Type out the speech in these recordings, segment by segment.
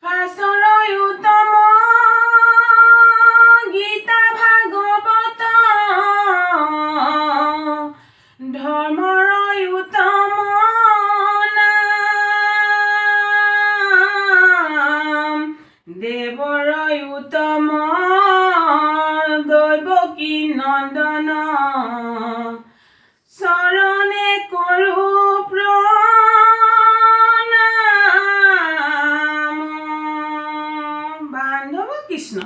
ভাষৰৰ উত্তম গীতা ভাগৱত ধৰ্মৰ উত্তম নাম দেৱৰ উত্তম দৈৱকী নন্দন চৰণে কৰো প্ৰণাম। বান্ধৱ কৃষ্ণ।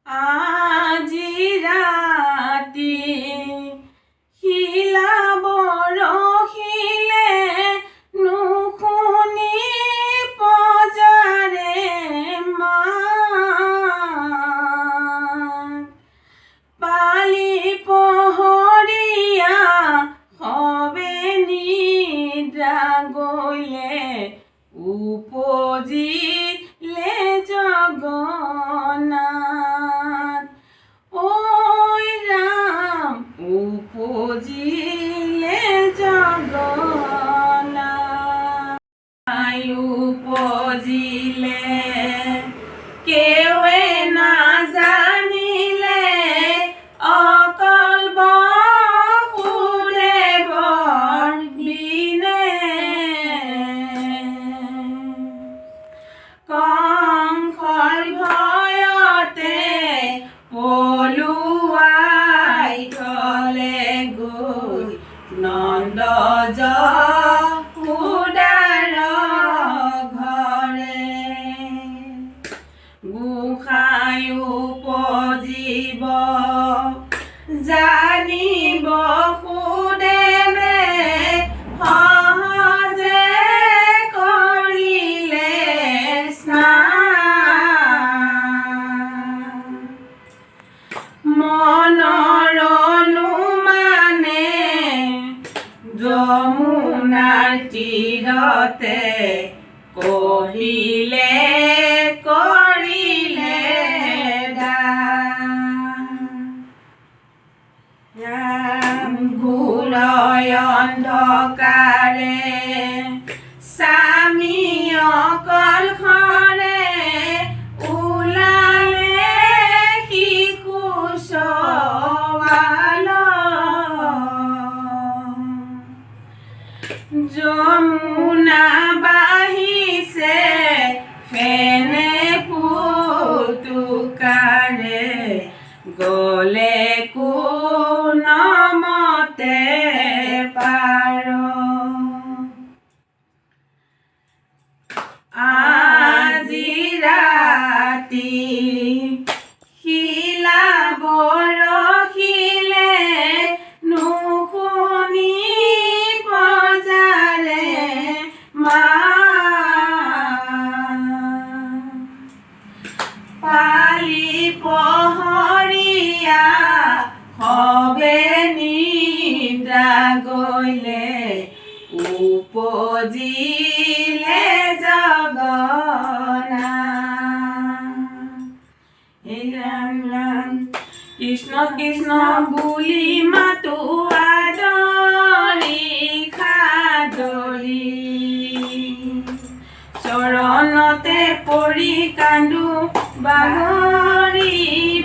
আজি ৰাতি শিলা বৰশিলে নুশুনি পজাৰে মাত পালি পহৰীয়া সবে নিদ্ৰা গলে উপজিলে জগন্নাথ ঐ ৰাম উপজিলে জগন্নাথ উপজিলে কেৱে নাজানিলে অকল বসুদেৱৰ বিনে কংসৰ ভয়তে পলুৱাই থলে গৈ নন্দ যশোদাৰ ঘৰে গোসাঁই উপজিব জানিব বসুদেৱে সহজে কৰিলে স্নান মনৰ অনুমানে যমুনাৰ তীৰতে কৰিলে ঘোৰয় অন্ধকাৰে স্বামী অকলশৰে ওলালে শিশু চোৱাল যমুনা বাহিছে ফেনে ফুটুকাৰে গলে কোনমতে পাৰ আজি ৰাতি শিলা বৰশিলে নুশুনি পজাৰে মাত পালি পহৰীয়া সবে নিদ্ৰা গলে উপজিলে জগন্নাথ ৰাম ৰাম কৃষ্ণ কৃষ্ণ বুলি মাতো আদৰি খাদৰি চৰণতে পৰি কান্দো বাগৰি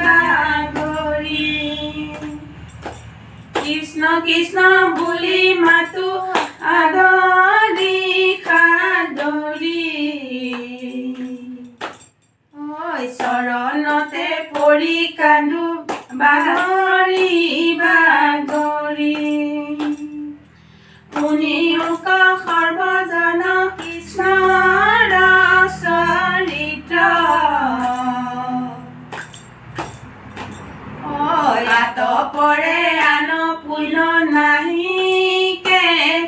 বাগৰি কৃষ্ণ কৃষ্ণ বুলি মাতো আদৰি খাদৰি চৰণতে পৰি কান্দো বাগৰি বাগৰি শুনি মোক সৰ্বজন কৃষ্ণৰ চৰিত্ৰ পৰে আন পুণ্য নাহিকে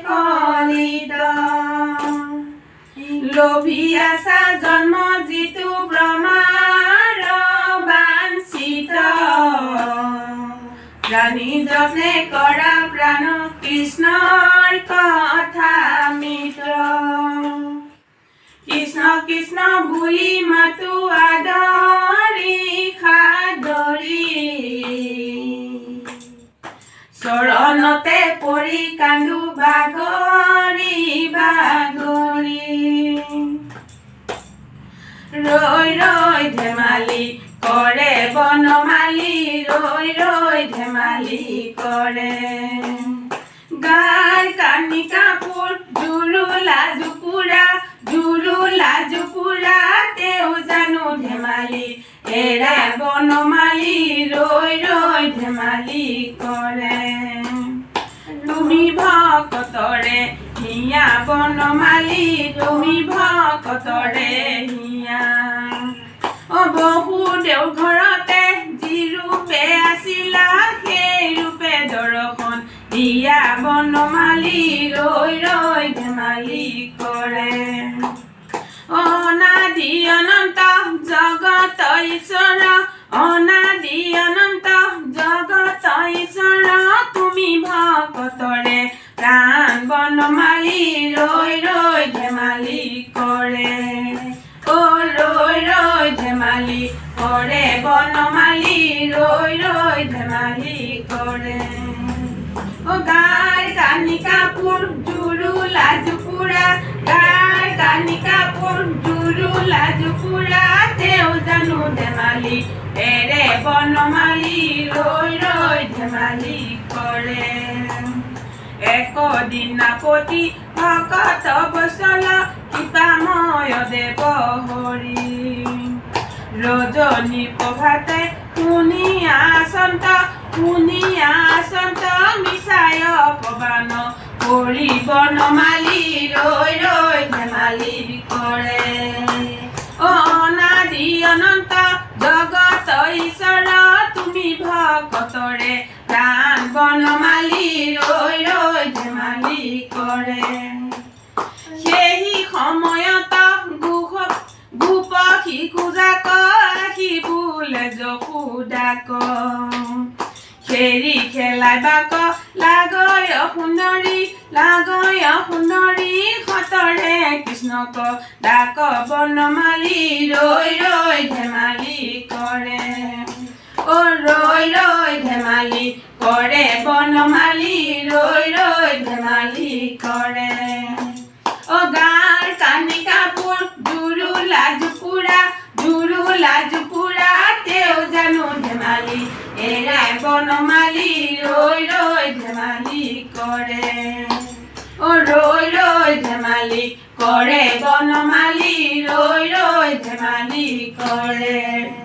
কলিত লোভী আশা জন্ম যিটো ব্ৰহ্মাৰ বাঞ্ছিত জানি যত্নে কৰা প্ৰাণ কৃষ্ণৰ কথা মিত কৃষ্ণ কৃষ্ণ বুলি মাতো আদৰি খাদৰি চৰণতে পৰি কান্দো বাগৰি বাগৰি ৰৈ ধেমালি কৰে বনমালী ৰৈ ধেমালি কৰে গাৰ কানি কাপোৰ জুৰুলা জুপুৰা তেওঁ জানো ধেমালি এৰা বনমালী ৰৈ ধেমালি কৰে তুমি ভকতৰে হিয়া বনমালী তুমি ভকতৰে হিয়া বহুদেউ ঘৰতে যি ৰূপে আছিলা সেই ৰূপে দৰ্শন দিয়া বনমালী ৰৈ ধেমালি কৰে অনাদি অনন্ত জগত ঈশ্বৰ অনাদি অনন্ত জগত ঈশ্বৰ তুমি ভকতৰে প্ৰাণ বনমালী ৰৈ ধেমালি কৰে ৰৈ ধেমালি কৰে বনমালী ৰৈ ধেমালি কৰে গাৰ কানি কাপোৰ জুৰুলা জুপুৰা গাৰ কানি কাপোৰ জুৰুলা জুপুৰা তেওঁ জানো ধেমালি এৰে বনমালী ৰৈ ধেমালি কৰে একদিনাপতি ভকত বচল কৃপাময় দেৱ হৰি ৰজনী প্ৰভাতে শুনিয়া সন্ত মিছায় পবান কৰি বনমালী ৰৈ ধেমালি কৰে অনাদি অনন্ত জগত ঈশ্বৰ তুমি ভকতৰে প্ৰাণ বনমালী ৰৈ ধেমালি কৰে সেই সময়ত গোপী কুজাক আহি বোলে যশোদাক খেৰি খেলাই বাক লাগয় সুন্দৰী সতৰে কৃষ্ণক ডাক বনমালী ৰৈ ধেমালি কৰে ৰৈ ধেমালি কৰে বনমালী ৰৈ ধেমালি কৰে গাৰ কানি কাপোৰ জুৰুলা জুপুৰা তেওঁ জানো ধেমালি এৰাই বনমালী ৰৈ ধেমালি কৰে ৰৈ ধেমালি কৰে বনমালী ৰৈ ধেমালি কৰে